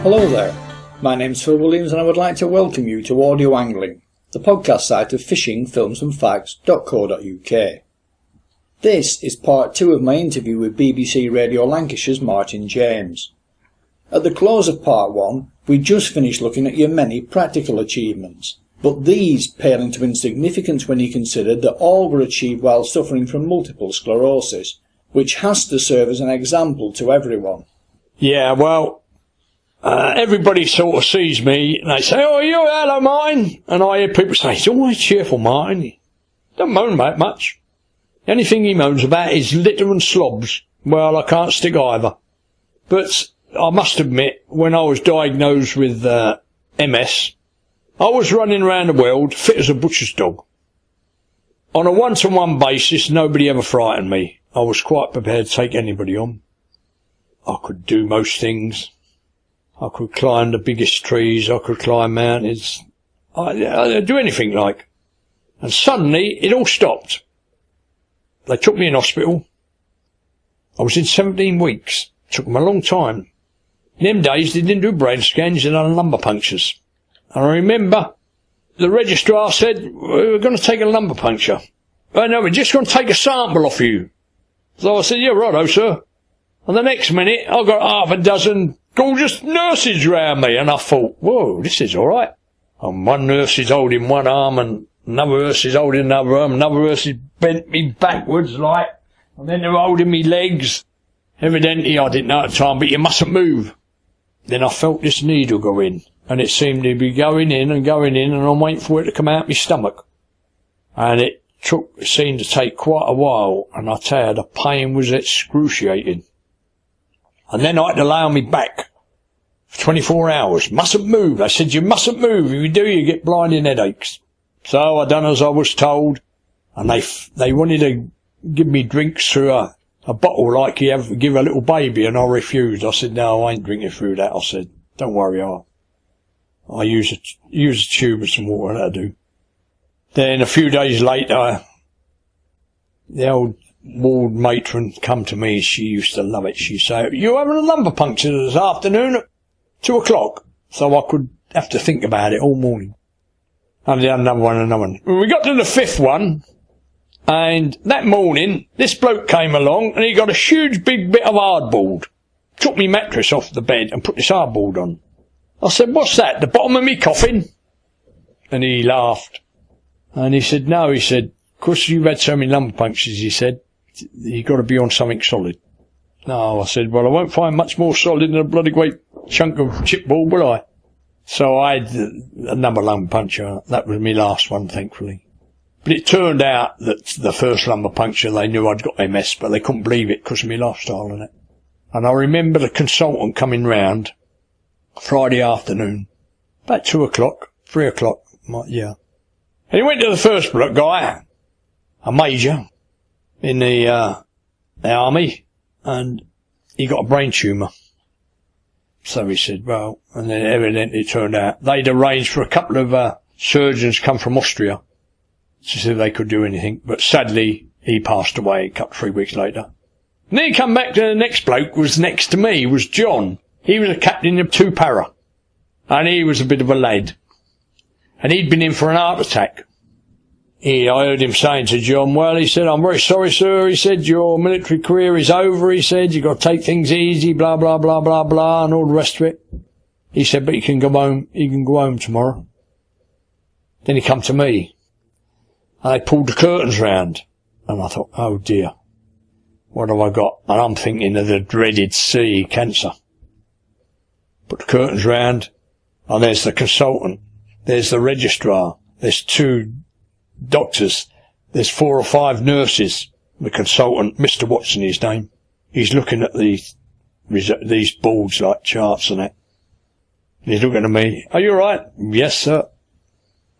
Hello there, my name's Phil Williams and I would like to welcome you to Audio Angling, the podcast site of fishingfilmsandfacts.co.uk. This is part 2 of my interview with BBC Radio Lancashire's Martin James. At the close of part 1, we just finished looking at your many practical achievements, but these pale into insignificance when you consider that all were achieved while suffering from multiple sclerosis, which has to serve as an example to everyone. Yeah, well, everybody sort of sees me and they say, "Oh, you're hello, Martin." And I hear people say, "He's always cheerful, Martin. He don't moan about much. The only thing he moans about is litter and slobs." Well, I can't stick either. But I must admit, when I was diagnosed with MS, I was running around the world fit as a butcher's dog. On a one-to-one basis, nobody ever frightened me. I was quite prepared to take anybody on. I could do most things. I could climb the biggest trees, I could climb mountains. I'd do anything like. And suddenly, it all stopped. They took me in hospital. I was in 17 weeks. It took them a long time. In them days, they didn't do brain scans, they done lumbar punctures. And I remember the registrar said, "We're going to take a lumbar puncture." "Oh, no, we're just going to take a sample off you." So I said, "Yeah, righto, sir." And the next minute, I got half a dozen gorgeous nurses round me, and I thought, whoa, this is all right. And one nurse is holding one arm, and another nurse is holding another arm, another nurse is bent me backwards like, and then they're holding me legs. Evidently, I didn't know at the time, but you mustn't move. Then I felt this needle go in, and it seemed to be going in, and I'm waiting for it to come out my stomach. And it seemed to take quite a while, and I tell you, the pain was excruciating. And then I had to lay on me back for 24 hours. Mustn't move. They said, "You mustn't move. If you do, you get blinding headaches." So I done as I was told. And they wanted to give me drinks through a bottle like you give a little baby. And I refused. I said, "No, I ain't drinking through that." I said, "Don't worry, I'll use a tube with some water, that'll do." Then a few days later, the old ward matron come to me. She used to love it. She said, "You're having a lumbar puncture this afternoon at 2 o'clock. So I could have to think about it all morning. And I did another one. We got to the 5th one, and that morning, this bloke came along, and he got a huge big bit of hardboard. Took me mattress off the bed and put this hardboard on. I said, "What's that, the bottom of me coffin?" And he laughed. And he said, "No," he said, "'cause you've had so many lumbar punctures," he said, "you got to be on something solid." No, I said, "Well, I won't find much more solid than a bloody great chunk of chipboard, will I?" So I had another lumbar puncture. That was my last one, thankfully. But it turned out that the first lumbar puncture, they knew I'd got MS, but they couldn't believe it because of my lifestyle and it. And I remember the consultant coming round Friday afternoon, about 2 o'clock, 3 o'clock, yeah. And he went to the first guy, a major in the army, and he got a brain tumour. So he said, well, and then evidently it turned out they'd arranged for a couple of surgeons come from Austria to see if they could do anything, but sadly he passed away a 3 weeks later. And then he come back to the next bloke, was next to me, was John. He was a captain of 2 para, and he was a bit of a lad, and he'd been in for an heart attack. I heard him saying to John, "Well," he said, "I'm very sorry, sir," he said, "your military career is over," he said, "you've got to take things easy, blah, blah, blah, blah, blah, and all the rest of it." He said, "But you can go home tomorrow." Then he come to me, and they pulled the curtains round, and I thought, oh dear, what have I got? And I'm thinking of the dreaded C, cancer. Put the curtains round, and there's the consultant, there's the registrar, there's 2 doctors, there's 4 or 5 nurses. The consultant, Mr. Watson, his name, he's looking at these boards like charts and that. And he's looking at me, "Are you all right?" "Yes, sir."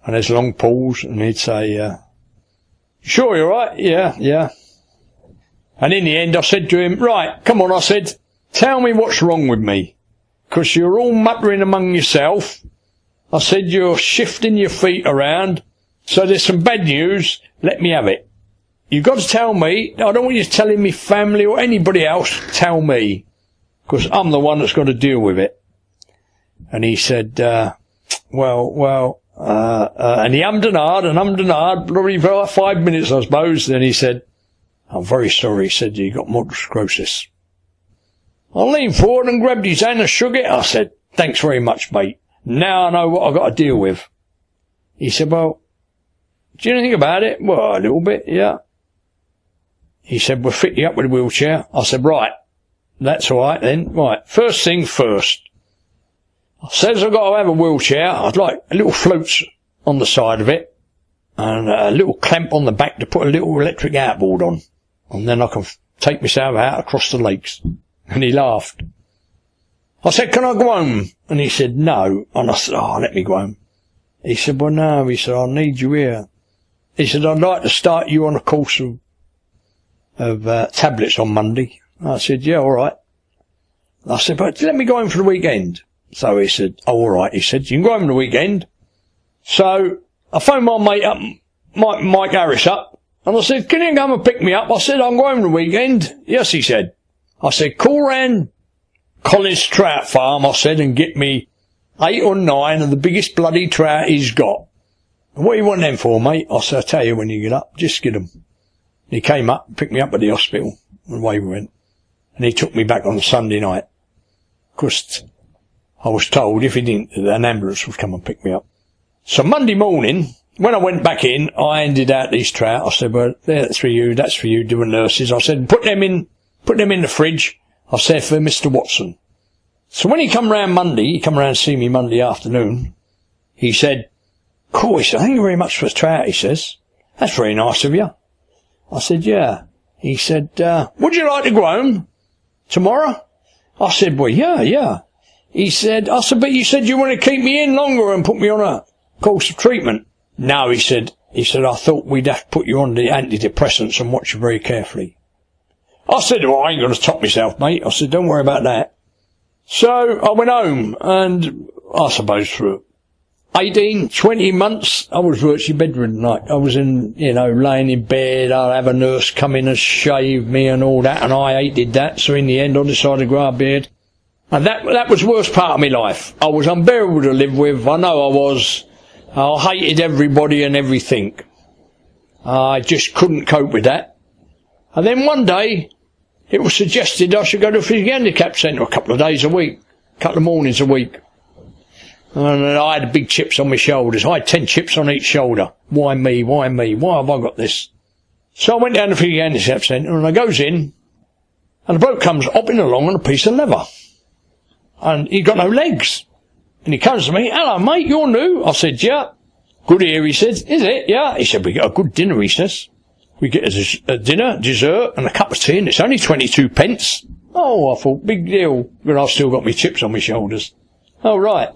And there's a long pause, and he'd say, "Sure you're all right?" Yeah. And in the end I said to him, "Right, come on," I said, "tell me what's wrong with me, 'cause you're all muttering among yourself." I said, "You're shifting your feet around. So there's some bad news, let me have it. You've got to tell me. I don't want you telling me family or anybody else. Tell me, because I'm the one that's got to deal with it." And he said, and he hummed and hard, probably for like 5 minutes, I suppose. Then he said, I'm very sorry, he said, you got multiple sclerosis. I leaned forward and grabbed his hand and shook it. I said, thanks very much, mate. Now I know what I've got to deal with. He said, well, do you know anything about it? Well, a little bit, yeah. He said, we'll fit you up with a wheelchair. I said, right, that's all right then. Right, first thing first. I says I've got to have a wheelchair. I'd like a little floats on the side of it and a little clamp on the back to put a little electric outboard on. And then I can take myself out across the lakes. And he laughed. I said, can I go home? And he said, no. And I said, let me go home. He said, well, no. He said, I need you here. He said, I'd like to start you on a course of tablets on Monday. I said, yeah, all right. I said, but let me go home for the weekend. So he said, all right. He said, you can go home for the weekend. So I phoned my mate up, Mike Harris up, and I said, can you come and pick me up? I said, I'm going home for the weekend. Yes, he said. I said, call round Collins Trout Farm, I said, and get me 8 or 9 of the biggest bloody trout he's got. And what do you want them for, mate? I said, I'll tell you when you get up, just get them. He came up, picked me up at the hospital, and away we went. And he took me back on Sunday night. Of course, I was told if he didn't, an ambulance would come and pick me up. So Monday morning, when I went back in, I handed out these trout. I said, well, that's for you, doing nurses. I said, put them in the fridge. I said, for Mr. Watson. So when he come round to see me Monday afternoon, he said, cool, he said, thank you very much for the trout, he says. That's very nice of you. I said, yeah. He said, would you like to go home tomorrow? I said, well, yeah. He said, but you said you want to keep me in longer and put me on a course of treatment. No, he said, I thought we'd have to put you on the antidepressants and watch you very carefully. I said, well, I ain't going to top myself, mate. I said, don't worry about that. So I went home, and I suppose for 18, 20 months, I was virtually bedridden. Like, I was laying in bed. I'd have a nurse come in and shave me and all that, and I hated that. So in the end, I decided to grow a beard. And that was the worst part of my life. I was unbearable to live with. I know I was. I hated everybody and everything. I just couldn't cope with that. And then one day, it was suggested I should go to a physical handicap centre a couple of days a week, a couple of mornings a week. And I had big chips on my shoulders. I had 10 chips on each shoulder. Why me? Why have I got this? So I went down to the physical handicap centre, and I goes in, and the bloke comes hopping along on a piece of leather. And he'd got no legs. And he comes to me, hello mate, you're new? I said, yeah. Good here, he said. Is it? Yeah. He said, we got a good dinner, he says. We get a dinner, dessert, and a cup of tea, and it's only 22 pence. Oh, I thought, big deal. But I've still got my chips on my shoulders. Oh, right.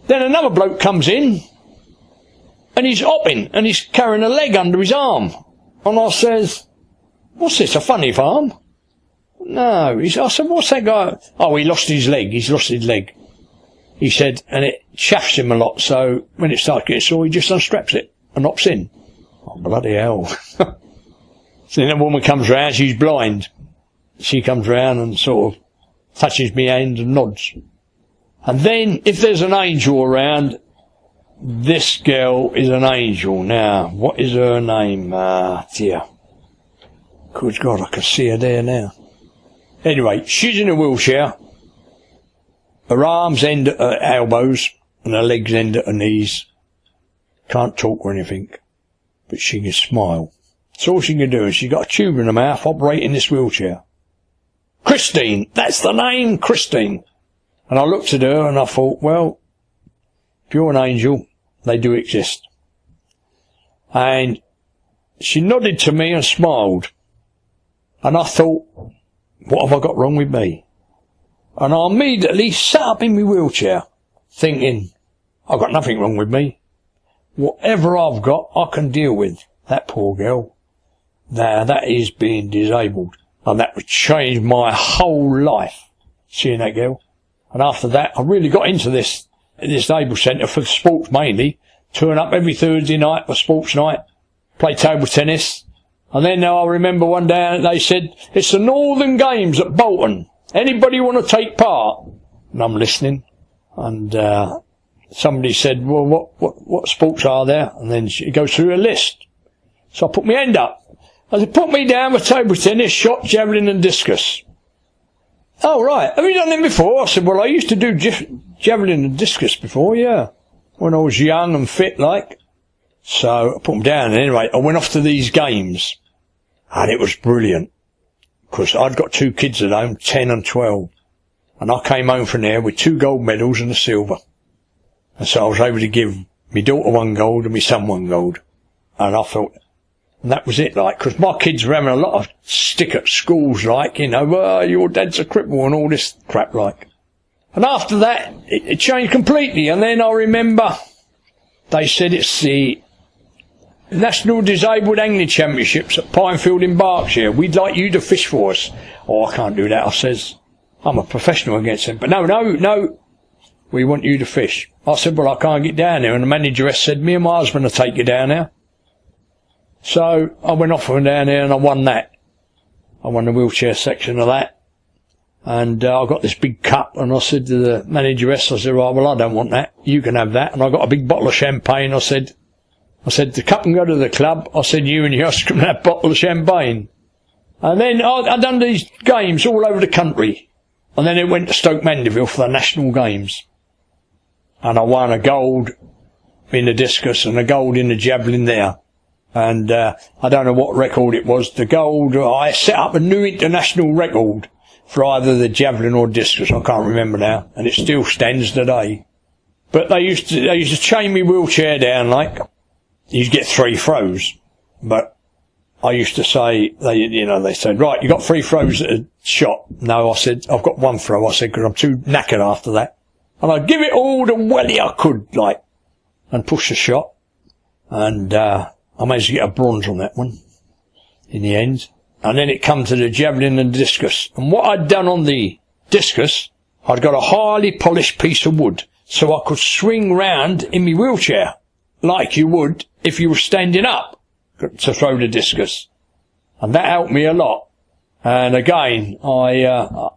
Then another bloke comes in, and he's hopping, and he's carrying a leg under his arm. And I says, what's this, a funny farm? No. I said, what's that guy? Oh, he lost his leg. He's lost his leg. He said, and it chaffs him a lot, so when it starts getting sore, he just unstraps it and hops in. Oh, bloody hell. So then the woman comes round, she's blind. She comes round and sort of touches me hand and nods. And then, if there's an angel around, this girl is an angel. Now, what is her name? Dear. Good God, I can see her there now. Anyway, she's in a wheelchair. Her arms end at her elbows, and her legs end at her knees. Can't talk or anything, but she can smile. That's all she can do, and she's got a tube in her mouth operating this wheelchair. Christine! That's the name, Christine! And I looked at her and I thought, well, if you're an angel, they do exist. And she nodded to me and smiled. And I thought, what have I got wrong with me? And I immediately sat up in my wheelchair, thinking, I've got nothing wrong with me. Whatever I've got, I can deal with. That poor girl. Now, that is being disabled. And that would change my whole life, seeing that girl. And after that, I really got into this disabled centre for sports mainly. Turn up every Thursday night for sports night. Play table tennis. And then I remember one day they said, it's the Northern Games at Bolton. Anybody want to take part? And I'm listening. And somebody said, well, what sports are there? And then she goes through a list. So I put my hand up. I said, put me down with table tennis, shot, javelin and discus. Oh, right. Have you done them before? I said, well, I used to do javelin and discus before, yeah. When I was young and fit, like. So I put them down. And anyway, I went off to these games. And it was brilliant. Because I'd got 2 kids at home, 10 and 12. And I came home from there with 2 gold medals and a silver. And so I was able to give my daughter 1 gold and my son 1 gold. And I thought, and that was it, like, because my kids were having a lot of stick at schools, like, you know, well, your dad's a cripple and all this crap, like. And after that, it changed completely. And then I remember they said it's the National Disabled Angling Championships at Pinefield in Berkshire. We'd like you to fish for us. Oh, I can't do that, I says. I'm a professional against them. But no, we want you to fish. I said, well, I can't get down there. And the manageress said, me and my husband will take you down there. So I went off and down there and I won that. I won the wheelchair section of that. And I got this big cup and I said to the manageress, I said, right, well, I don't want that. You can have that. And I got a big bottle of champagne. I said, the cup can go to the club. I said, you and your husband can have a bottle of champagne. And then I'd done these games all over the country. And then it went to Stoke Mandeville for the national games. And I won a gold in the discus and a gold in the javelin there. And I don't know what record it was. The gold, I set up a new international record for either the javelin or discus. I can't remember now. And it still stands today. But they used to chain me wheelchair down, like. You'd get 3 throws. But I used to say, they said, right, you got 3 throws at a shot. No, I said, I've got 1 throw. I said, because I'm too knackered after that. And I'd give it all the welly I could, like, and push the shot. And I managed to get a bronze on that one in the end. And then it come to the javelin and discus. And what I'd done on the discus, I'd got a highly polished piece of wood so I could swing round in my wheelchair like you would if you were standing up to throw the discus. And that helped me a lot. And again, I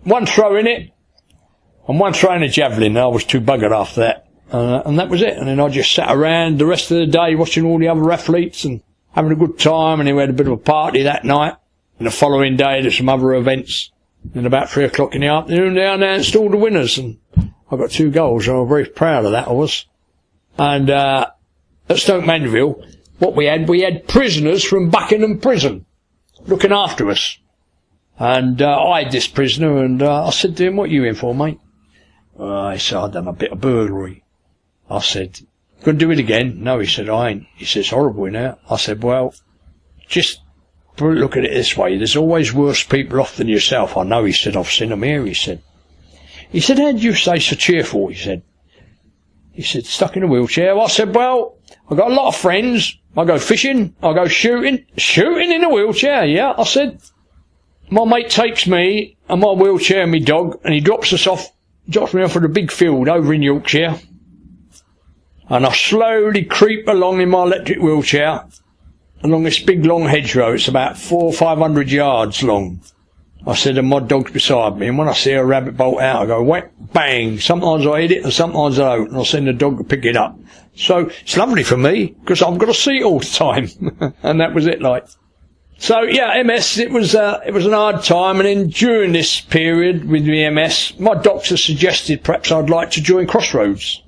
1 throw in it and 1 throw in a javelin. I was too buggered after that. And that was it. And then I just sat around the rest of the day watching all the other athletes and having a good time. And then we had a bit of a party that night. And the following day there's some other events. And about 3 o'clock in the afternoon they announced all the winners. And I got 2 goals. I was very proud of that, I was. And at Stoke Mandeville, what we had prisoners from Buckingham Prison looking after us. And I had this prisoner and I said to him, what are you in for, mate? He said, I've done a bit of burglary. I said, gonna do it again? No, he said, I ain't. He said, it's horrible now. I said, well, just look at it this way. There's always worse people off than yourself. I know, he said, I've seen them here, he said. He said, how do you stay so cheerful? He said, stuck in a wheelchair. I said, well, I've got a lot of friends. I go fishing. I go shooting. Shooting in a wheelchair, yeah. I said, my mate takes me and my wheelchair and my dog and he drops me off at a big field over in Yorkshire. And I slowly creep along in my electric wheelchair along this big long hedgerow. It's about 400 or 500 yards long. I said, and my dog's beside me, and when I see a rabbit bolt out, I go, whack, bang. Sometimes I hit it, and sometimes I don't, and I'll send the dog to pick it up. So, it's lovely for me, because I've got to see it all the time. And that was it, like. So, yeah, MS, it was an hard time, and then during this period with the MS, my doctor suggested perhaps I'd like to join Crossroads.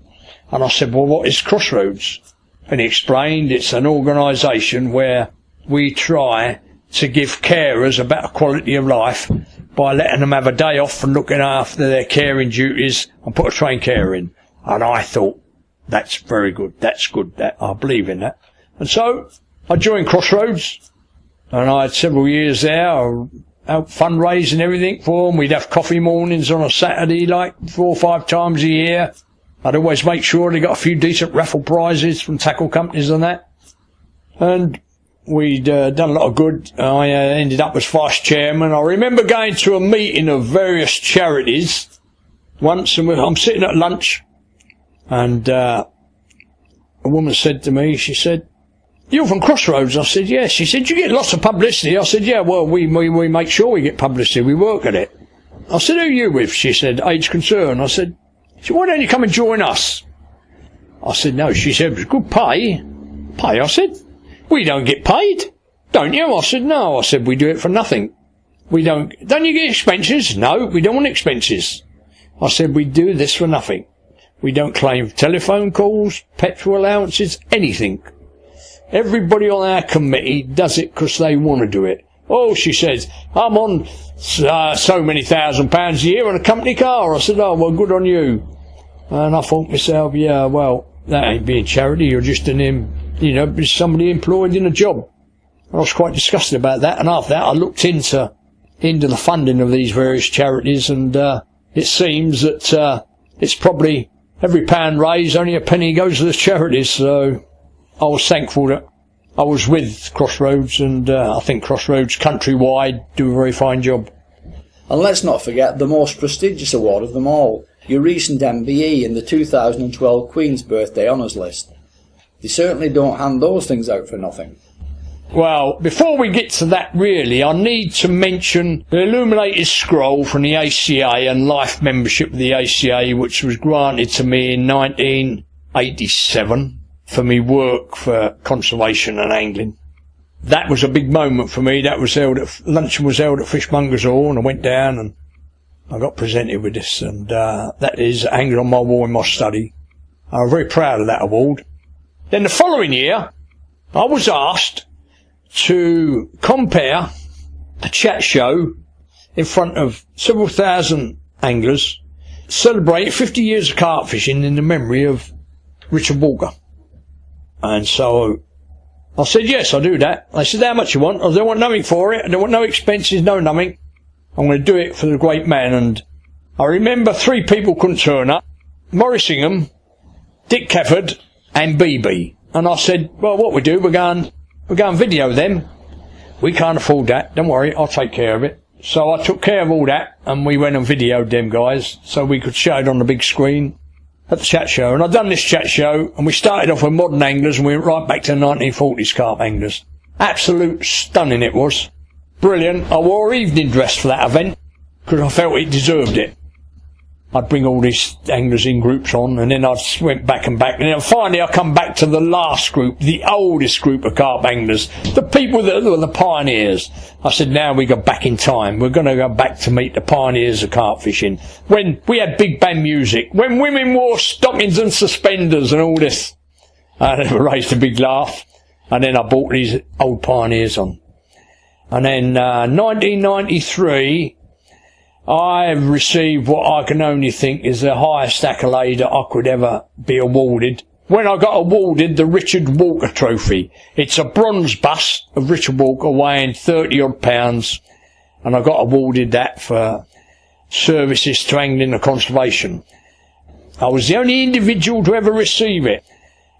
And I said, well, what is Crossroads? And he explained it's an organisation where we try to give carers a better quality of life by letting them have a day off from looking after their caring duties and put a trained carer in. And I thought, that's very good. That's good. That I believe in that. And so I joined Crossroads and I had several years there. Out fundraising everything for them. We'd have coffee mornings on a Saturday, like 4 or 5 times a year. I'd always make sure they got a few decent raffle prizes from tackle companies and that. And we'd done a lot of good. I ended up as vice chairman. I remember going to a meeting of various charities once, and I'm sitting at lunch, and a woman said to me, she said, "You're from Crossroads?" I said, "Yes." She said, "You get lots of publicity?" I said, "Yeah, well, we make sure we get publicity. We work at it." I said, "Who are you with?" She said, "Age Concern." I said, She said, why don't you come and join us? I said, no. She said, it was good pay. Pay? I said, we don't get paid. Don't you? I said, no. I said, we do it for nothing. We don't you get expenses? No, we don't want expenses. I said, we do this for nothing. We don't claim telephone calls, petrol allowances, anything. Everybody on our committee does it because they want to do it. Oh, she says, I'm on so many £1,000 a year on a company car. I said, oh, well, good on you. And I thought to myself, yeah, well, that ain't being charity. You're just somebody employed in a job. I was quite disgusted about that. And after that, I looked into the funding of these various charities, and it seems that it's probably every pound raised, only a penny goes to the charities. So I was thankful that I was with Crossroads, and I think Crossroads countrywide do a very fine job. And let's not forget the most prestigious award of them all, your recent MBE in the 2012 Queen's Birthday Honours List. They certainly don't hand those things out for nothing. Well, before we get to that, really, I need to mention the illuminated scroll from the ACA and life membership of the ACA, which was granted to me in 1987 for me work for conservation and angling. That was a big moment for me. That was luncheon was held at Fishmongers Hall, and I went down and I got presented with this, and that is hanging on my wall in my study. I'm very proud of that award. Then the following year, I was asked to compare a chat show in front of several thousand anglers, celebrate 50 years of carp fishing in the memory of Richard Walker. And so I said, yes, I'll do that. They said, how much you want? I don't want nothing for it. I don't want no expenses, no nothing. I'm going to do it for the great man. And I remember 3 people couldn't turn up: Maurice Ingham, Dick Kefford and BB. And I said, well, what we do, we're going video them. We can't afford that. Don't worry, I'll take care of it. So I took care of all that, and we went and videoed them guys so we could show it on the big screen at the chat show. And I'd done this chat show, and we started off with modern anglers, and we went right back to the 1940s carp anglers. Absolute stunning it was. Brilliant. I wore evening dress for that event because I felt it deserved it. I'd bring all these anglers in groups on, and then I went back, and then finally I come back to the last group, the oldest group of carp anglers, the people that were the pioneers. I said, now we go back in time. We're going to go back to meet the pioneers of carp fishing, when we had big band music, when women wore stockings and suspenders and all this. And it raised a big laugh. And then I brought these old pioneers on. And then 1993... I received what I can only think is the highest accolade that I could ever be awarded, when I got awarded the Richard Walker Trophy. It's a bronze bust of Richard Walker weighing 30 odd pounds, and I got awarded that for services to angling and conservation. I was the only individual to ever receive it.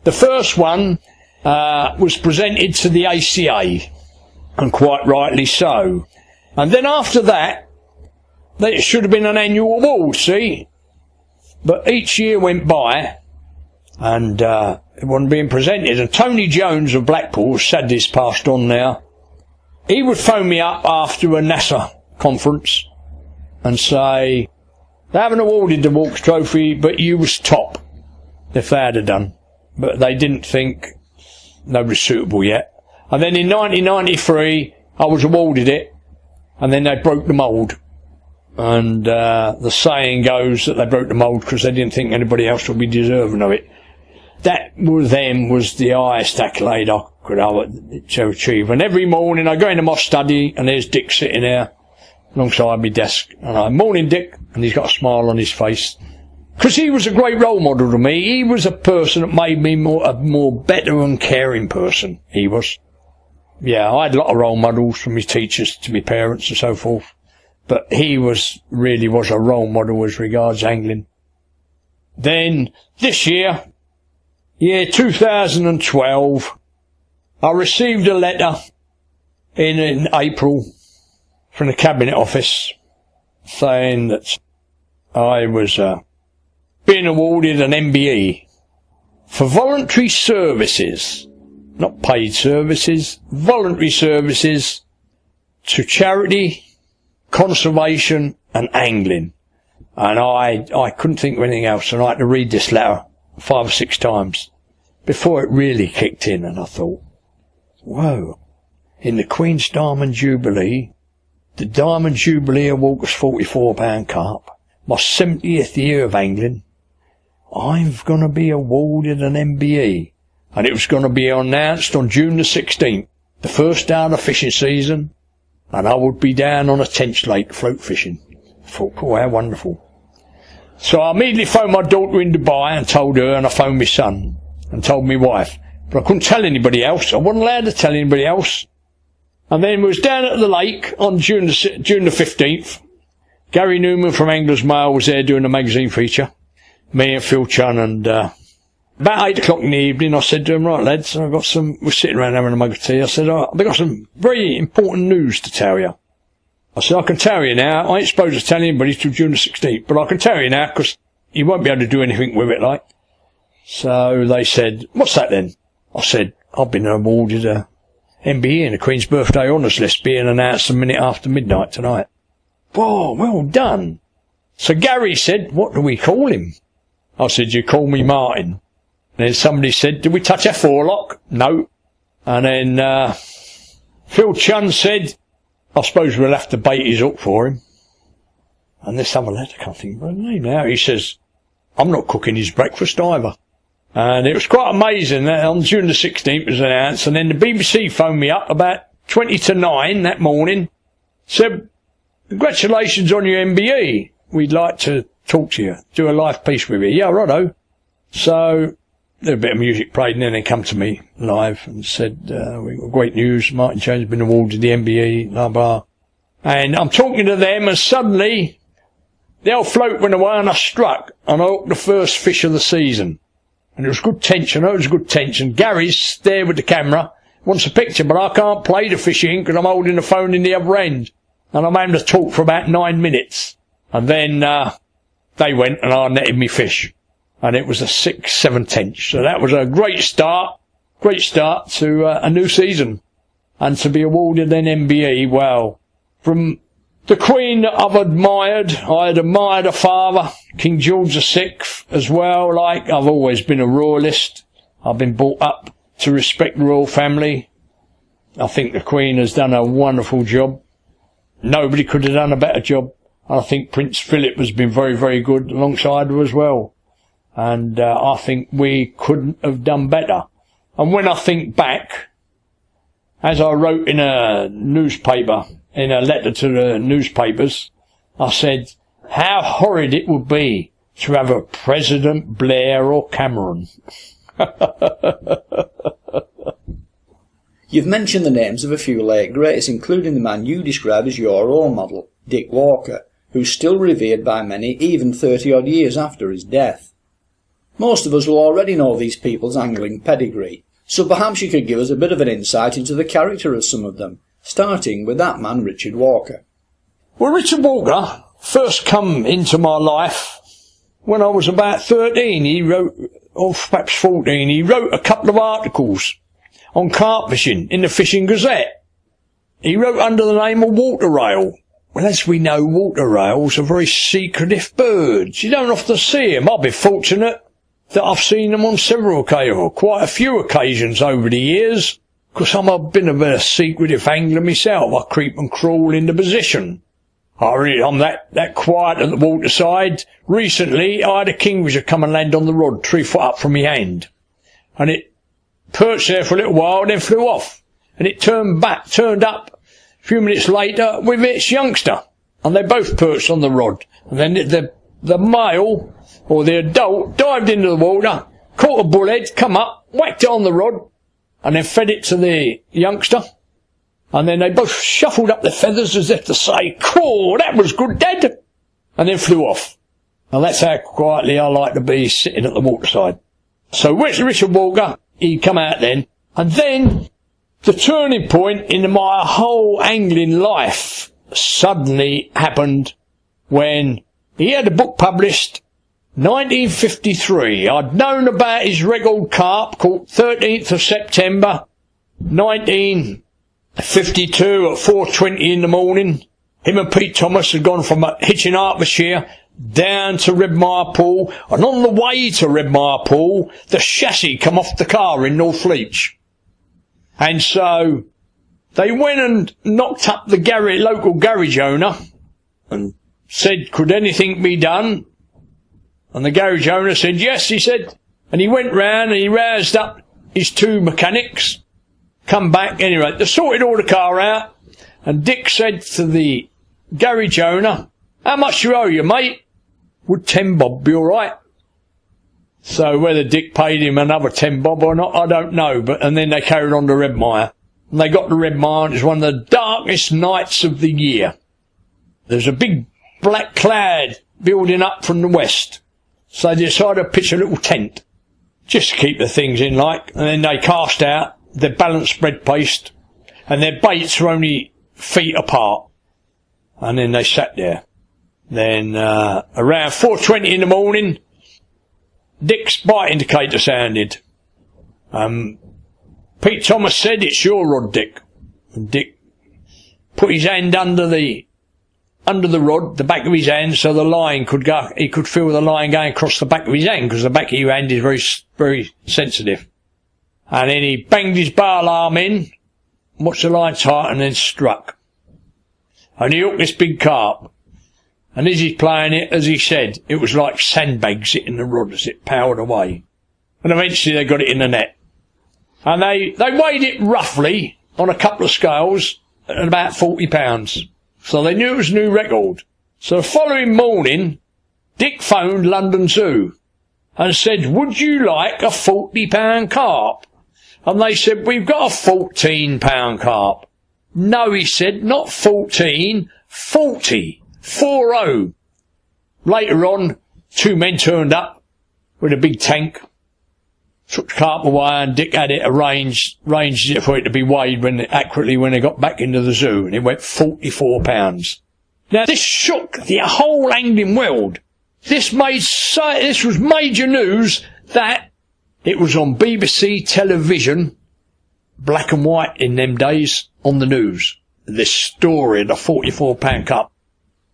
The first one was presented to the ACA, and quite rightly so. And then after that, it should have been an annual award, see? But each year went by, and it wasn't being presented. And Tony Jones of Blackpool, sadly he's passed on now, he would phone me up after a NASA conference and say, they haven't awarded the Walks Trophy, but you was top, if they had done. But they didn't think they was suitable yet. And then in 1993, I was awarded it, and then they broke the mould. And the saying goes that they broke the mould because they didn't think anybody else would be deserving of it. That was the highest accolade I could achieve. And every morning I go into my study, and there's Dick sitting there alongside my desk, and I'm, morning Dick, and he's got a smile on his face, because he was a great role model to me. He was a person that made me a more better and caring person. He was. Yeah, I had a lot of role models, from his teachers to my parents and so forth. But he really was a role model as regards angling. Then, this year 2012, I received a letter in April from the Cabinet Office saying that I was being awarded an MBE for voluntary services, not paid services, voluntary services to charity, conservation and angling. And I couldn't think of anything else, and I had to read this letter 5 or 6 times before it really kicked in, and I thought, whoa, in the Queen's Diamond Jubilee, the Diamond Jubilee of Walker's 44-pound carp, my 70th year of angling, I'm going to be awarded an MBE, and it was going to be announced on June the 16th, the first day of the fishing season, and I would be down on a Tench Lake float fishing. I thought, oh, how wonderful. So I immediately phoned my daughter in Dubai and told her, and I phoned my son and told my wife. But I couldn't tell anybody else. I wasn't allowed to tell anybody else. And then we was down at the lake on June the 15th. Gary Newman from Anglers Mail was there doing a magazine feature. Me and Phil Chun, and about 8 o'clock in the evening, I said to them, right, lads, we're sitting around having a mug of tea. I said, I've got some very important news to tell you. I said, I can tell you now. I ain't supposed to tell anybody till June the 16th, but I can tell you now, because you won't be able to do anything with it, like. So they said, what's that then? I said, I've been awarded a MBE in the Queen's Birthday Honours List, being announced a minute after midnight tonight. Whoa, well done. So Gary said, what do we call him? I said, you call me Martin. And then somebody said, did we touch a forelock? No. And then Phil Chun said, I suppose we'll have to bait his hook for him. And this other lad, I can't think of his name now, he says, I'm not cooking his breakfast either. And it was quite amazing that on June the 16th it was announced, and then the BBC phoned me up about 20 to 9 that morning, said, congratulations on your MBE. We'd like to talk to you, do a live piece with you. Yeah, righto. So there was a bit of music played, and then they come to me live and said, we've got great news, Martin James has been awarded the MBE, blah, blah. And I'm talking to them, and suddenly the old float went away, and I struck, and I hooked the first fish of the season. And it was good tension. It was good tension. Gary's there with the camera, wants a picture, but I can't play the fishing because I'm holding the phone in the other end. And I'm having to talk for about 9 minutes. And then they went and I netted me fish. And it was a 6-7 tench. So that was a great start to a new season. And to be awarded an MBE, well, from the Queen that I've admired, I had admired her father, King George VI, as well. Like, I've always been a royalist. I've been brought up to respect the royal family. I think the Queen has done a wonderful job. Nobody could have done a better job. I think Prince Philip has been very, very good alongside her as well. And I think we couldn't have done better. And when I think back, as I wrote in a newspaper, in a letter to the newspapers, I said, how horrid it would be to have a President Blair or Cameron. You've mentioned the names of a few late greats, including the man you describe as your role model, Dick Walker, who's still revered by many even 30-odd years after his death. Most of us will already know these people's angling pedigree, so perhaps you could give us a bit of an insight into the character of some of them, starting with that man Richard Walker. Well, Richard Walker first come into my life when I was about 13. He wrote, or perhaps 14, he wrote a couple of articles on carp fishing in the Fishing Gazette. He wrote under the name of water rail. Well, as we know, water rails are very secretive birds. You don't often see them. I've been fortunate that I've seen them on several occasions, or quite a few occasions over the years, because I've been a bit of secretive angler myself. I creep and crawl into position. I'm that quiet at the waterside. Recently, I had a kingfisher come and land on the rod 3 foot up from my hand. And it perched there for a little while and then flew off. And it turned up a few minutes later with its youngster. And they both perched on the rod. And then the male, or the adult, dived into the water, caught a bullhead, come up, whacked it on the rod, and then fed it to the youngster. And then they both shuffled up their feathers as if to say, cool, that was good, Dad, and then flew off. And that's how quietly I like to be sitting at the waterside. So Richard Walker, he come out then. And then the turning point in my whole angling life suddenly happened when he had a book published 1953. I'd known about his red old carp called 13th of September 1952 at 4:20 in the morning. Him and Pete Thomas had gone from hitching Hertfordshire down to Redmire Pool, and on the way to Redmire Pool, the chassis come off the car in Northfleet. And so they went and knocked up the local garage owner and said, could anything be done? And the garage owner said, yes, he said. And he went round and he roused up his 2 mechanics, come back. Anyway, they sorted all the car out, and Dick said to the garage owner, how much do you owe you, mate? Would 10 bob be all right? So whether Dick paid him another 10 bob or not, I don't know. And then they carried on to Redmire. And they got to Redmire, and it was one of the darkest nights of the year. There's a big black cloud building up from the west. So they decided to pitch a little tent, just to keep the things in like. And then they cast out their balanced spread paste, and their baits were only feet apart. And then they sat there. Then around 4:20 in the morning, Dick's bite indicator sounded. Pete Thomas said, it's your rod, Dick. And Dick put his hand under the rod, the back of his hand, so the line could go. He could feel the line going across the back of his hand, because the back of your hand is very, very sensitive. And then he banged his bar alarm in, watched the line tight, and then struck. And he hooked this big carp. And as he's playing it, as he said, it was like sandbags hitting the rod as it powered away. And eventually they got it in the net. And they weighed it roughly on a couple of scales at about 40 pounds. So they knew it was a new record. So the following morning, Dick phoned London Zoo and said, would you like a 40-pound carp? And they said, we've got a 14-pound carp. No, he said, not 14, 40. 40. Later on, 2 men turned up with a big tank, took the carp away, and Dick had it arranged it for it to be weighed accurately when they got back into the zoo, and it went 44 pounds. Now this shook the whole angling world. This was major news that it was on BBC television, black and white in them days, on the news. This story of the 44-pound carp.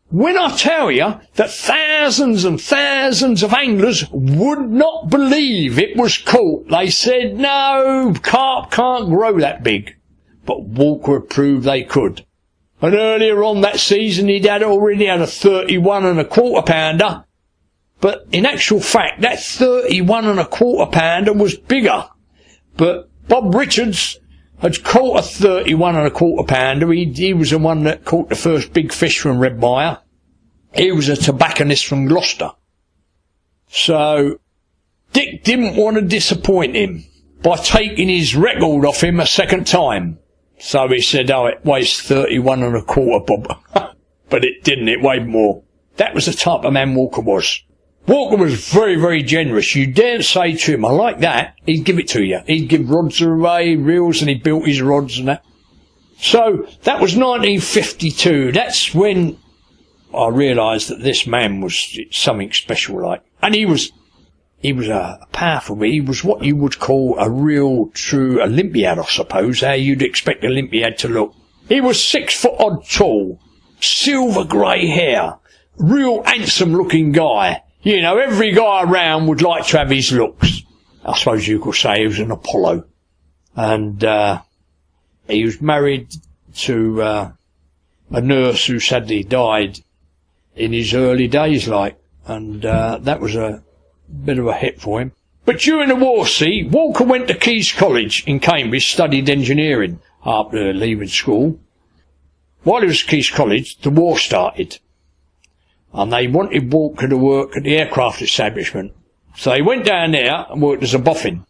When I tell you that thousands and thousands of anglers would not believe it was caught, they said, no, carp can't grow that big. But Walker had proved they could. And earlier on that season he'd already had a 31.25 pounder. But in actual fact, that 31.25 pounder was bigger. But Bob Richards had caught a 31.25 pounder. He was the one that caught the first big fish from Redmire. He was a tobacconist from Gloucester. So Dick didn't want to disappoint him by taking his record off him a second time. So he said, oh, it weighs 31.25, Bob. But it didn't, it weighed more. That was the type of man Walker was. Walker was very, very generous. You daren't say to him, I like that. He'd give it to you. He'd give rods away, reels, and he built his rods and that. So that was 1952. That's when I realised that this man was something special like. And he was a powerful, he was what you would call a real true Olympiad, I suppose, how you'd expect an Olympiad to look. He was 6 foot odd tall, silver grey hair, real handsome looking guy. You know, every guy around would like to have his looks. I suppose you could say he was an Apollo. And he was married to a nurse who sadly died in his early days, like. And that was a bit of a hit for him. But during the war, Walker went to Keyes College in Cambridge, studied engineering after leaving school. While he was at Keyes College, the war started. And they wanted Walker to work at the aircraft establishment. So he went down there and worked as a boffin.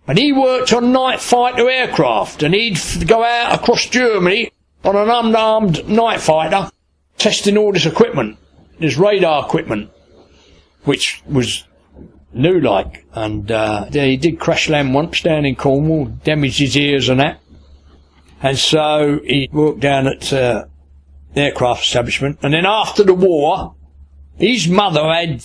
And he worked on night fighter aircraft, and he'd go out across Germany on an unarmed night fighter, testing all this equipment, this radar equipment, which was new like. And he did crash land once down in Cornwall, damaged his ears and that. And so he worked down at the aircraft establishment. And then after the war, his mother had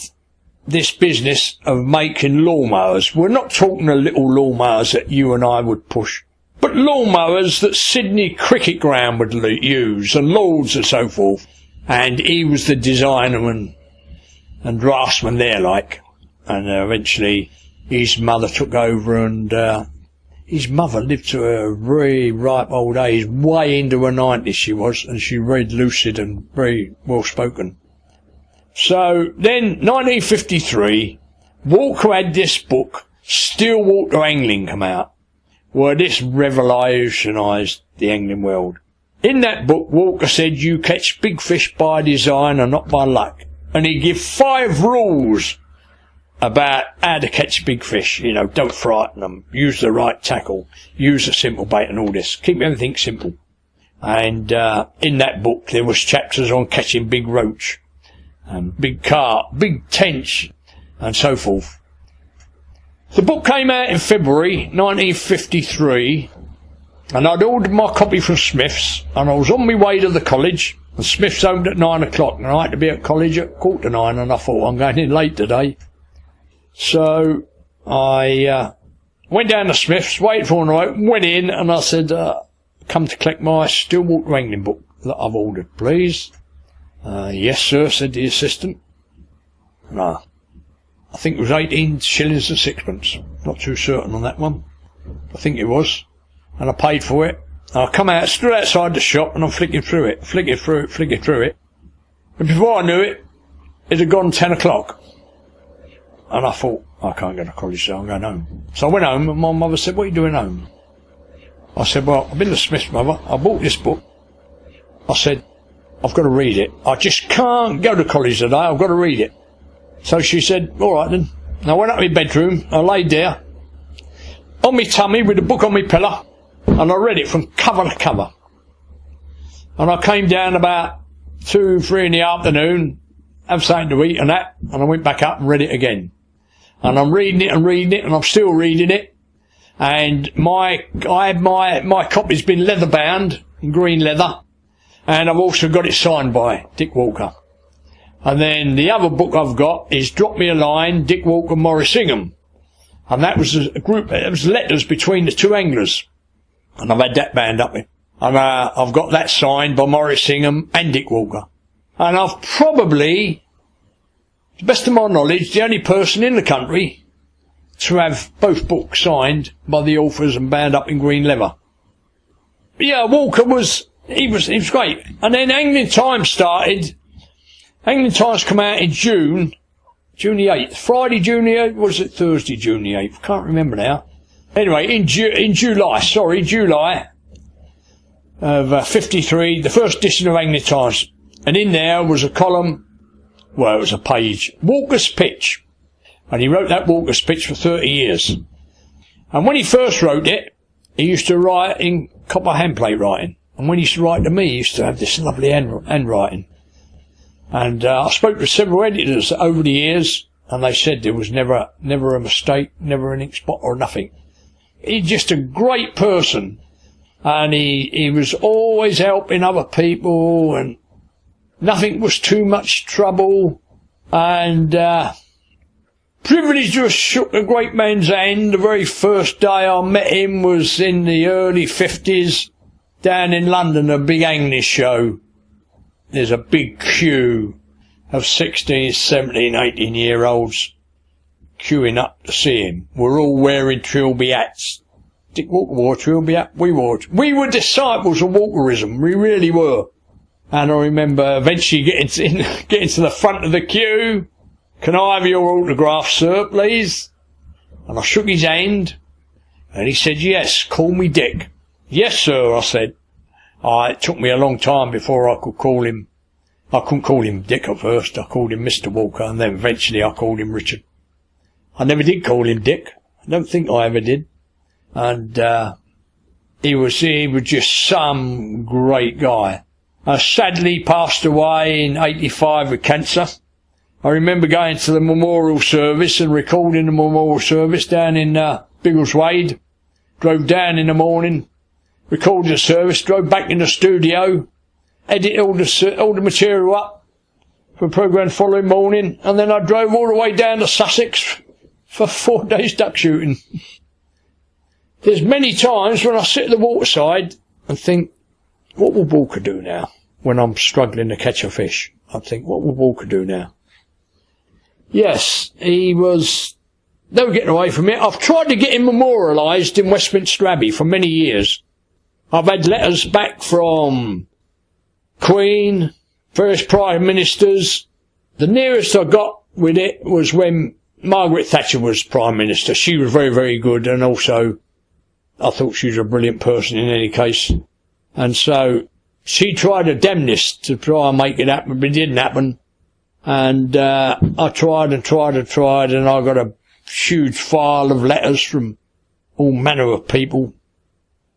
this business of making lawnmowers. We're not talking the little lawnmowers that you and I would push, but lawnmowers that Sydney Cricket Ground would use, and Lords and so forth. And he was the designer and and draftsman there, like. And eventually his mother took over, and his mother lived to a very ripe old age, way into her 90s she was, and she read lucid and very well spoken. So then 1953, Walker had this book, Stillwater Angling, come out, where this revolutionised the angling world. In that book, Walker said you catch big fish by design and not by luck. And he gave 5 rules about how to catch big fish. You know, don't frighten them, use the right tackle, use a simple bait and all this. Keep everything simple. And in that book there was chapters on catching big roach, and big carp, big tench, and so forth. The book came out in February 1953, and I'd ordered my copy from Smith's, and I was on my way to the college, and Smith's opened at 9 o'clock, and I had to be at college at 9:15, and I thought, I'm going in late today. So I went down to Smith's, waited for an open, went in, and I said, come to collect my Stillwater Angling book that I've ordered, please. Yes, sir, said the assistant. No, I think it was 18 shillings and sixpence. Not too certain on that one. I think it was. And I paid for it. I come out, stood outside the shop, and I'm flicking through it. And before I knew it, it had gone 10 o'clock. And I thought, I can't go to college, so I'm going home. So I went home, and my mother said, what are you doing home? I said, well, I've been to Smith's, mother. I bought this book. I said, I've got to read it. I just can't go to college today. I've got to read it. So she said, all right then. And I went up to my bedroom. I laid there on my tummy with the book on my pillow, and I read it from cover to cover. And I came down about 2, 3 in the afternoon, have something to eat and that, and I went back up and read it again. And I'm reading it, and I'm still reading it. And my copy's been leather bound in green leather, and I've also got it signed by Dick Walker. And then the other book I've got is Drop Me a Line, Dick Walker, Maurice Ingham. And that was a group, it was letters between the 2 anglers. And I've had that bound up in. And I've got that signed by Maurice Ingham and Dick Walker. And I've probably, to the best of my knowledge, the only person in the country to have both books signed by the authors and bound up in green leather. But yeah, Walker he was great. And then Angling Times started. Angling Times come out in June the 8th. Friday, June the 8th, was it Thursday, June the 8th? Can't remember now. Anyway, in July of 53, the first edition of Angling Times. And in there was a column, well, it was a page, Walker's Pitch. And he wrote that Walker's Pitch for 30 years. And when he first wrote it, he used to write in copper handplate writing. And when he used to write to me, he used to have this lovely handwriting. And I spoke to several editors over the years, and they said there was never a mistake, never an ink spot or nothing. He's just a great person, and he was always helping other people, and nothing was too much trouble. And privileged to have shook a great man's hand. The very first day I met him was in the early 50s, down in London, a big angling show. There's a big queue of 16, 17, 18-year-olds queuing up to see him. We're all wearing trilby hats. Dick Walker wore a trilby hat. We were disciples of Walkerism. We really were. And I remember eventually getting to the front of the queue. Can I have your autograph, sir, please? And I shook his hand, and he said, yes, call me Dick. Yes, sir, I said. It took me a long time before I could call him. I couldn't call him Dick at first. I called him Mr. Walker, and then eventually I called him Richard. I never did call him Dick. I don't think I ever did. And he was just some great guy. Sadly passed away in 85 with cancer. I remember going to the memorial service and recording the memorial service down in Biggleswade. Drove down in the morning, recorded the service, drove back in the studio, edited all the material up for the programme the following morning, and then I drove all the way down to Sussex for 4 days duck shooting. There's many times when I sit at the waterside and think, what will Walker do now when I'm struggling to catch a fish? I think, what will Walker do now? Yes, they were getting away from it. I've tried to get him memorialised in Westminster Abbey for many years. I've had letters back from Queen, various Prime Ministers. The nearest I got with it was when Margaret Thatcher was Prime Minister. She was very, very good, and also I thought she was a brilliant person in any case. And so she tried her damnedest to try and make it happen, but it didn't happen. And I tried and tried and tried, and I got a huge file of letters from all manner of people,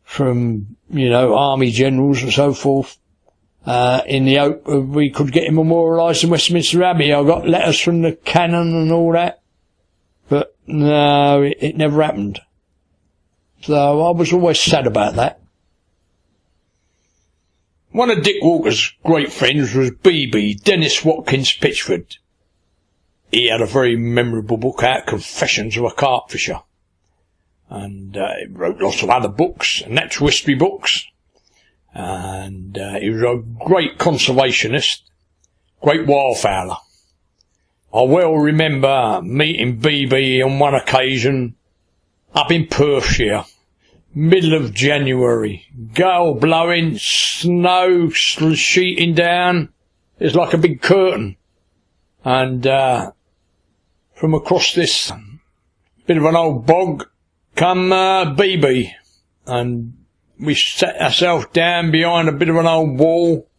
from, army generals and so forth, in the hope of we could get him memorialised in Westminster Abbey. I got letters from the Canon and all that, but no, it never happened. So I was always sad about that. One of Dick Walker's great friends was BB, Dennis Watkins Pitchford. He had a very memorable book out, Confessions of a Carp Fisher. And he wrote lots of other books, natural history books. And he was a great conservationist, great wildfowler. I well remember meeting BB on one occasion up in Perthshire. Middle of January, gale blowing, snow sheeting down. It's like a big curtain. And from across this bit of an old bog come BB, and we sat ourselves down behind a bit of an old wall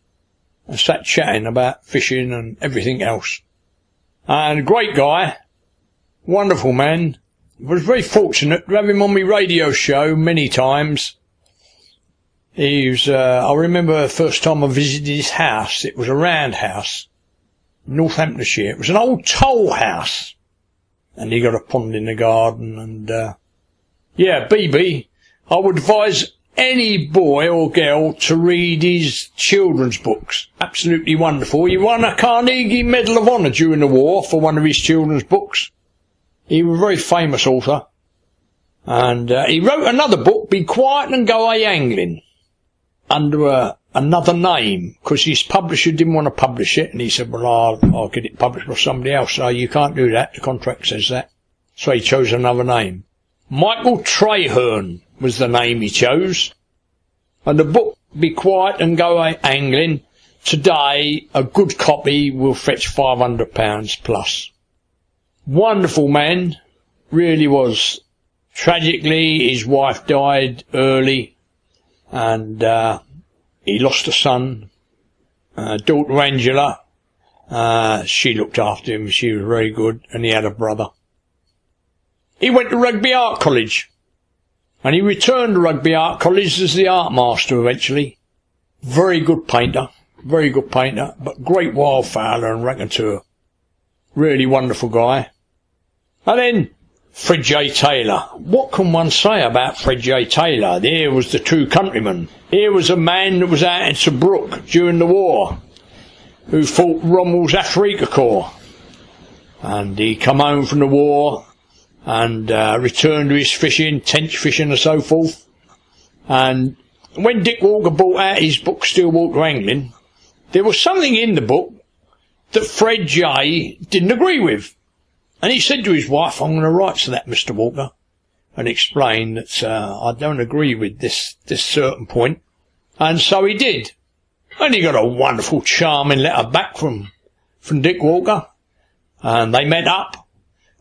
and sat chatting about fishing and everything else. And a great guy, wonderful man. I was very fortunate to have him on my radio show many times. He was, I remember the first time I visited his house. It was a round house, Northamptonshire. It was an old toll house. And he got a pond in the garden. And, BB, I would advise any boy or girl to read his children's books. Absolutely wonderful. He won a Carnegie Medal of Honour during the war for one of his children's books. He was a very famous author, and he wrote another book, Be Quiet and Go A-Angling, under another name, because his publisher didn't want to publish it, and he said, well, I'll get it published by somebody else. So you can't do that, the contract says that. So he chose another name. Michael Traherne was the name he chose. And the book, Be Quiet and Go A-Angling, today a good copy will fetch £500 plus. Wonderful man, really was. Tragically, his wife died early, and he lost a son, daughter Angela. She looked after him, she was very good, and he had a brother. He went to Rugby Art College, and he returned to Rugby Art College as the art master eventually. Very good painter, but great wildfowler and raconteur. Really wonderful guy. And then Fred J. Taylor. What can one say about Fred J. Taylor? There was the true countryman. Here was a man that was out in Tobruk during the war, who fought Rommel's Afrika Korps. And he come home from the war and returned to his fishing, tench fishing and so forth. And when Dick Walker brought out his book, Still Water Angling, there was something in the book that Fred J. didn't agree with. And he said to his wife, I'm going to write to that, Mr. Walker, and explain that I don't agree with this certain point. And so he did. And he got a wonderful, charming letter back from Dick Walker. And they met up.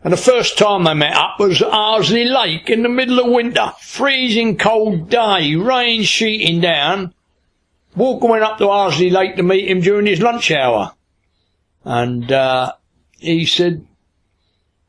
And the first time they met up was at Arsley Lake in the middle of winter. Freezing cold day, rain sheeting down. Walker went up to Arsley Lake to meet him during his lunch hour. And he said,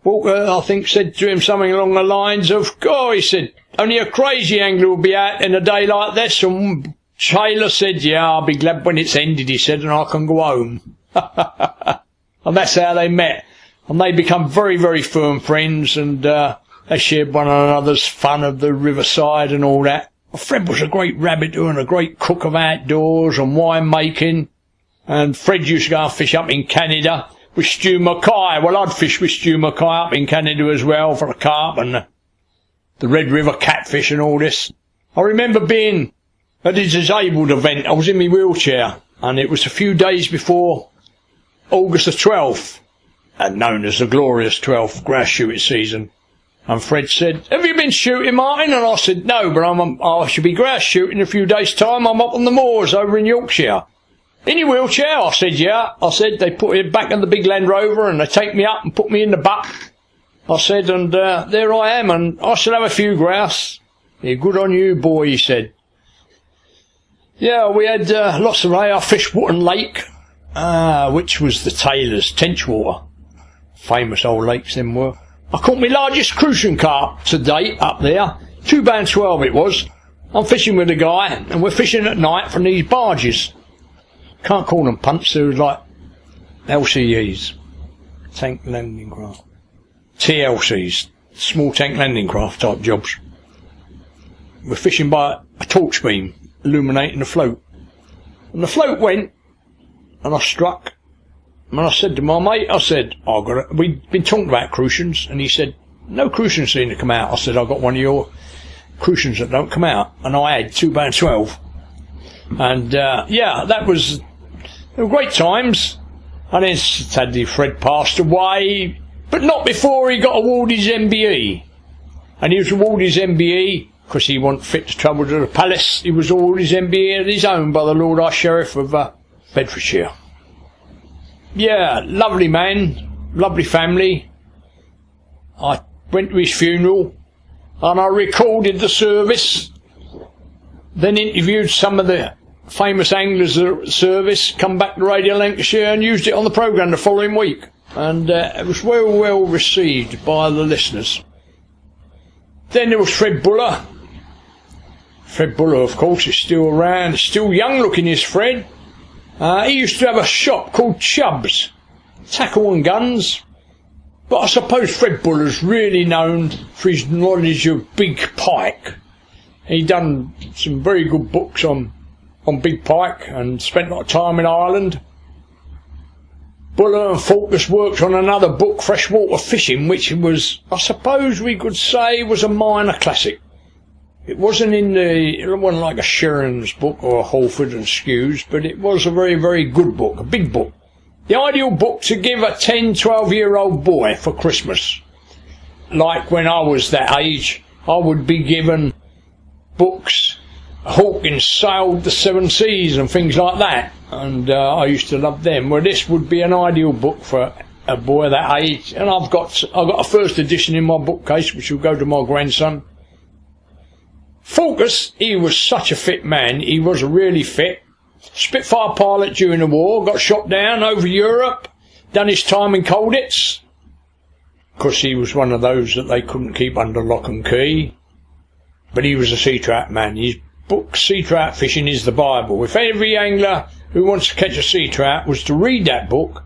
Walker, I think, said to him something along the lines of, he said, only a crazy angler will be out in a day like this. And Taylor said, yeah, I'll be glad when it's ended, he said, and I can go home. And that's how they met. And they become very, very firm friends, and they shared one another's fun of the riverside and all that. Fred was a great rabbiter and a great cook of outdoors and wine making. And Fred used to go and fish up in Canada with Stu Mackay. Well, I'd fish with Stu Mackay up in Canada as well for the carp and the Red River catfish and all this. I remember being at a disabled event. I was in my wheelchair, and it was a few days before August the 12th. and known as the glorious 12th grouse shooting season. And Fred said, "Have you been shooting, Martin?" And I said, "No, but I should be grouse shooting in a few days' time. I'm up on the moors over in Yorkshire." "In your wheelchair?" I said, "Yeah." I said, "They put it back in the big Land Rover and they take me up and put me in the butt." I said, "And there I am, and I shall have a few grouse." "Yeah, good on you, boy," he said. Yeah, we had lots of rain. I fished Wootton Lake, which was the Taylor's Tenchwater. Famous old lakes them were. I caught my largest crucian carp to date up there. 2.12 it was. I'm fishing with a guy, and we're fishing at night from these barges. Can't call them punts, they're like LCEs. Tank landing craft. TLCs. Small tank landing craft type jobs. We're fishing by a torch beam, illuminating the float. And the float went, and I struck. And I said to my mate, I said, we'd been talking about crucians, and he said, "No crucians seem to come out." I said, "I've got one of your crucians that don't come out." And I had 2.12. And, they were great times. And then sadly Fred passed away, but not before he got awarded his MBE. And he was awarded his MBE because he wasn't fit to travel to the palace. He was awarded his MBE of his own by the Lord High Sheriff of Bedfordshire. Yeah, lovely man, lovely family. I went to his funeral and I recorded the service, then interviewed some of the famous anglers at the service, come back to Radio Lancashire and used it on the programme the following week. And it was well received by the listeners. Then there was Fred Bulla. Fred Bulla, of course, is still around, still young looking, is Fred. He used to have a shop called Chubbs, tackle and guns. But I suppose Fred Bulla's really known for his knowledge of Big Pike. He done some very good books on Big Pike and spent a lot of time in Ireland. Bulla and Faulkner worked on another book, Freshwater Fishing, which was, I suppose we could say, was a minor classic. It wasn't like a Sheeran's book or a Halford and Skew's, but it was a very good book, a big book. The ideal book to give a 10, 12-year-old boy for Christmas. Like when I was that age, I would be given books. Hawkins sailed the seven seas and things like that, and I used to love them. Well, this would be an ideal book for a boy that age, and I've got a first edition in my bookcase, which will go to my grandson. Faulkner, he was such a fit man. He was really fit. Spitfire pilot during the war, got shot down over Europe, done his time in Colditz. Of course, he was one of those that they couldn't keep under lock and key. But he was a sea trout man. His book, Sea Trout Fishing, is the Bible. If every angler who wants to catch a sea trout was to read that book,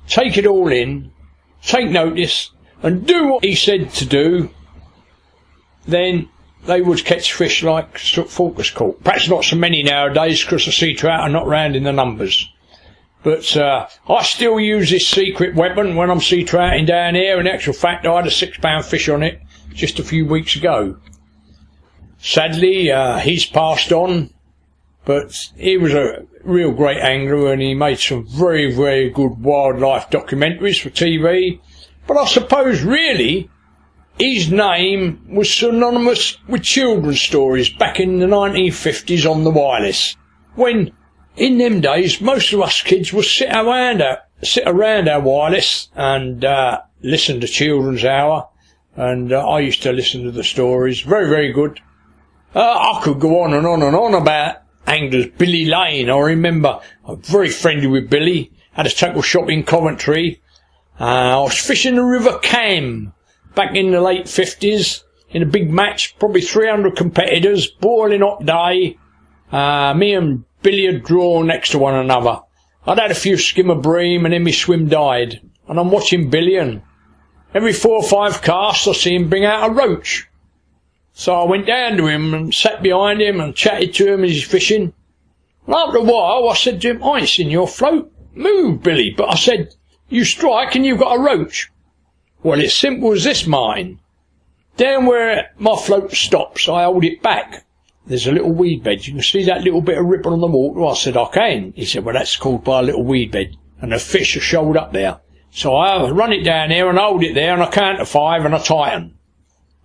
take it all in, take notice, and do what he said to do, then they would catch fish like Faulkner caught. Perhaps not so many nowadays because the sea trout are not round in the numbers. But I still use this secret weapon when I'm sea trouting down here. In actual fact, I had a 6-pound fish on it just a few weeks ago. Sadly, he's passed on, but he was a real great angler and he made some very good wildlife documentaries for TV. But I suppose really his name was synonymous with children's stories back in the 1950s on the wireless, when in them days most of us kids would sit around our wireless and listen to Children's Hour, and I used to listen to the stories. Very good. I could go on and on about anglers. Billy Lane, I remember, I'm very friendly with Billy, had a tackle shop in Coventry. I was fishing the River Cam back in the late 50s in a big match, probably 300 competitors, boiling hot day. Me and Billy had drawn next to one another. I'd had a few skim of bream and then my swim died, and I'm watching Billy, and every 4 or 5 casts I see him bring out a roach. So I went down to him and sat behind him and chatted to him as he's fishing. And after a while I said to him, "I ain't seen your float move, Billy, but," I said, "you strike and you've got a roach." "Well, it's simple as this, Martin. Down where my float stops, I hold it back. There's a little weed bed. You can see that little bit of ripple on the water." I said, "I can." He said, "Well, that's called by a little weed bed, and the fish are shoaled up there. So I run it down there and hold it there and I count to 5 and I tighten.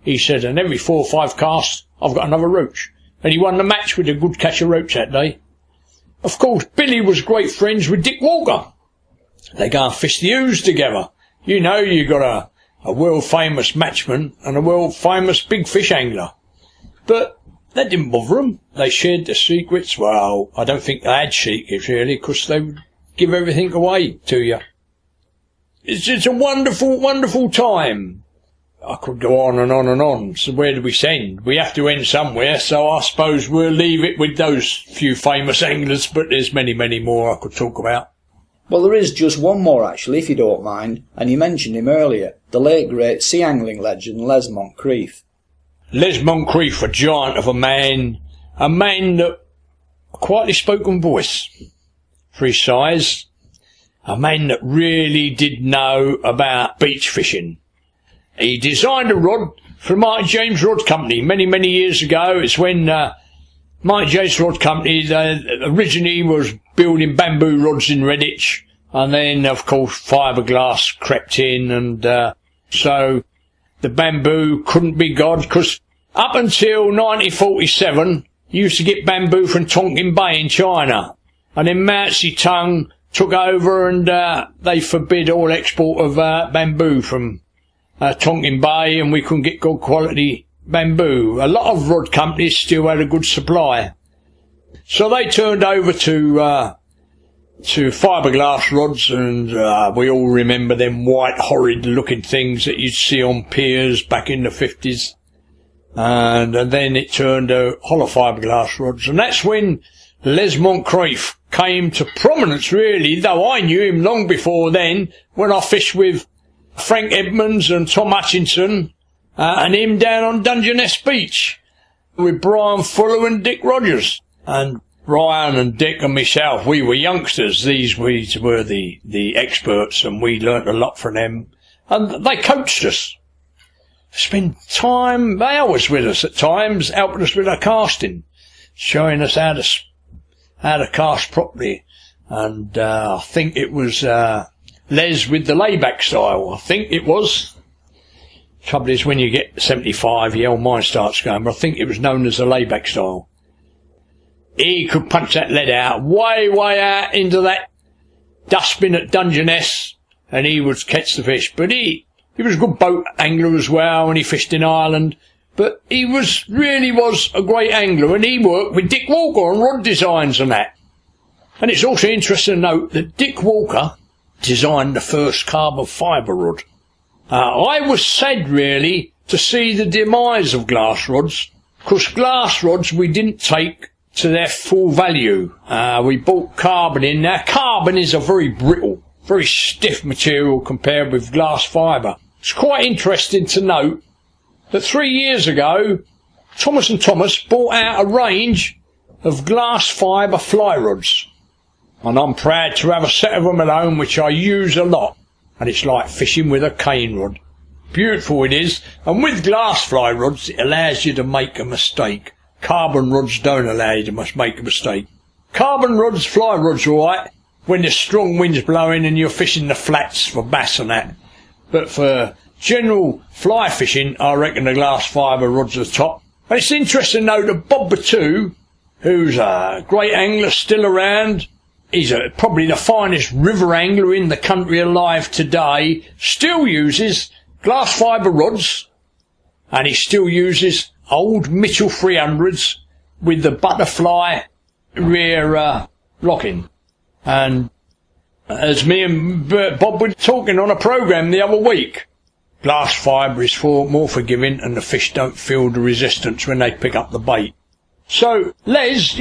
He said, and every 4 or 5 casts, I've got another roach. And he won the match with a good catch of roach that day. Of course, Billy was great friends with Dick Walker. They go and fish the Ouse together. You know, you got a world-famous matchman and a world-famous big fish angler. But that didn't bother them. They shared the secrets. Well, I don't think they had secrets, really, because they would give everything away to you. It's a wonderful, wonderful time. I could go on and on and on. So where do we end? We have to end somewhere, so I suppose we'll leave it with those few famous anglers, but there's many, many more I could talk about. Well, there is just one more, actually, if you don't mind, and you mentioned him earlier, the late great sea angling legend Les Moncrief. Les Moncrief, a giant of a man that quietly spoken voice for his size, a man that really did know about beach fishing. He designed a rod for Martin James Rod Company many, many years ago. It's when Martin James Rod Company originally was building bamboo rods in Redditch, and then, of course, fiberglass crept in, and so the bamboo couldn't be God, because up until 1947, you used to get bamboo from Tonkin Bay in China, and then Mao Zedong took over and they forbid all export of bamboo from Tonkin Bay, and we couldn't get good quality bamboo. A lot of rod companies still had a good supply, so they turned over to fiberglass rods, and we all remember them white horrid looking things that you'd see on piers back in the 50s, and then it turned to hollow fiberglass rods, and that's when Les Moncrief came to prominence, really, though I knew him long before then, when I fished with Frank Edmonds and Tom Hutchinson, and him down on Dungeness Beach with Brian Fuller and Dick Rogers. And Brian and Dick and myself, we were youngsters. These were the experts, and we learnt a lot from them. And they coached us. Spent hours with us at times, helping us with our casting, showing us how to cast properly. And I think it was Les with the layback style, I think it was. Trouble is, when you get 75, your old mind starts going, but I think it was known as the layback style. He could punch that lead out, way out into that dustbin at Dungeness, and he would catch the fish. But he was a good boat angler as well, and he fished in Ireland. But he really was a great angler, and he worked with Dick Walker on rod designs and that. And it's also interesting to note that Dick Walker designed the first carbon fibre rod. I was sad, really, to see the demise of glass rods, because glass rods we didn't take to their full value. We bought carbon in. Now, carbon is a very brittle, very stiff material compared with glass fibre. It's quite interesting to note that 3 years ago, Thomas & Thomas bought out a range of glass fibre fly rods. And I'm proud to have a set of them at home, which I use a lot. And it's like fishing with a cane rod. Beautiful it is. And with glass fly rods, it allows you to make a mistake. Carbon rods don't allow you to make a mistake. Carbon rods, fly rods, all right, when there's strong winds blowing and you're fishing the flats for bass and that. But for general fly fishing, I reckon the glass fibre rod's the top. And it's interesting to note that Bob Batu, who's a great angler still around, he's probably the finest river angler in the country alive today, still uses glass fibre rods, and he still uses old Mitchell 300s with the butterfly rear locking. And as me and Bob were talking on a programme the other week, glass fibre is more forgiving, and the fish don't feel the resistance when they pick up the bait. So Les,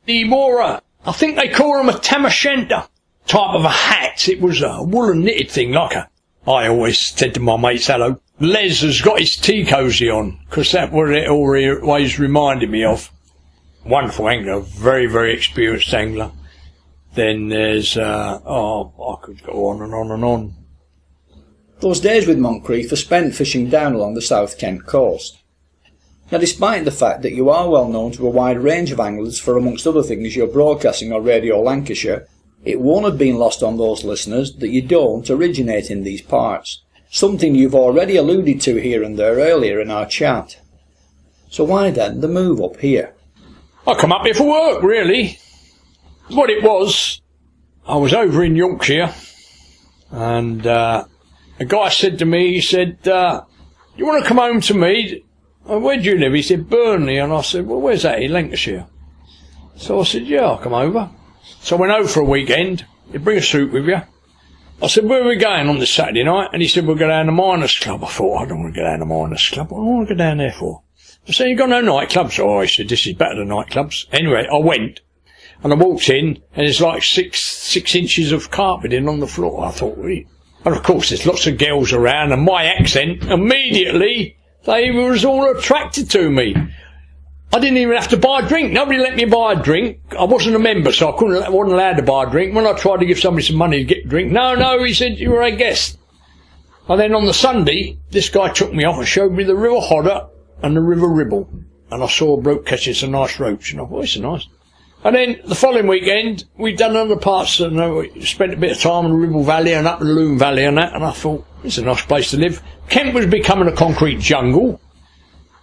he wore I think they call them a tam o' shanter type of a hat. It was a woolen knitted thing, I always said to my mates, hello, Les has got his tea cosy on, because that's what it always reminded me of. Wonderful angler, very, very experienced angler. Then there's, I could go on and on and on. Those days with Moncrief are spent fishing down along the South Kent coast. Now, despite the fact that you are well known to a wide range of anglers for, amongst other things, your broadcasting on Radio Lancashire, It won't have been lost on those listeners that you don't originate in these parts, something you've already alluded to here and there earlier in our chat. So why then the move up here? I come up here for work, really. What it was, I was over in Yorkshire, and a guy said to me, he said, you want to come home to me? Where do you live? He said, Burnley. And I said, well, where's that? In Lancashire. So I said, yeah, I'll come over. So I went over for a weekend. You bring a suit with you. I said, where are we going on this Saturday night? And he said, we'll go down to the Miners' Club. I thought, I don't want to go down to the Miners' Club. What do I want to go down there for? I said, you got no nightclubs? Oh, he said, this is better than nightclubs. Anyway, I went. And I walked in, and there's like six inches of carpeting on the floor. I thought, really? And of course, there's lots of girls around, and my accent, immediately, they was all attracted to me. I didn't even have to buy a drink. Nobody let me buy a drink. I wasn't a member, so I wasn't allowed to buy a drink. When I tried to give somebody some money to get a drink, no, he said, you were a guest. And then on the Sunday, this guy took me off and showed me the River Hodder and the River Ribble. And I saw a bloke catching some nice roach, and I thought, it's nice. And then the following weekend, we'd done other parts, and we spent a bit of time in the Ribble Valley and up the Loom Valley and that, and I thought, it's a nice place to live. Kent was becoming a concrete jungle,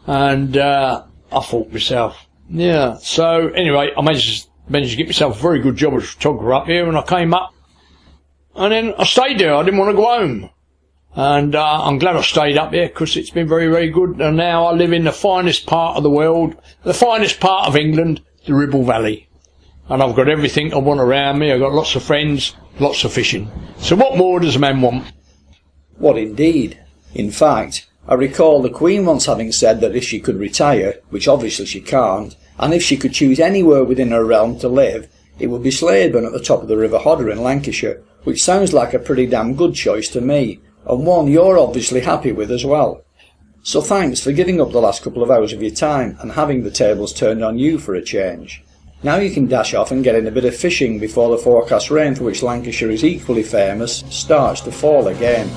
and I thought to myself, yeah. So anyway, I managed to get myself a very good job as a photographer up here, and I came up, and then I stayed there. I didn't want to go home. And I'm glad I stayed up here, because it's been very, very good, and now I live in the finest part of the world, the finest part of England, the Ribble Valley. And I've got everything I want around me. I've got lots of friends, lots of fishing. So what more does a man want? What indeed. In fact, I recall the Queen once having said that if she could retire, which obviously she can't, and if she could choose anywhere within her realm to live, it would be Slaidburn at the top of the River Hodder in Lancashire, which sounds like a pretty damn good choice to me, and one you're obviously happy with as well. So thanks for giving up the last couple of hours of your time and having the tables turned on you for a change. Now you can dash off and get in a bit of fishing before the forecast rain, for which Lancashire is equally famous, starts to fall again.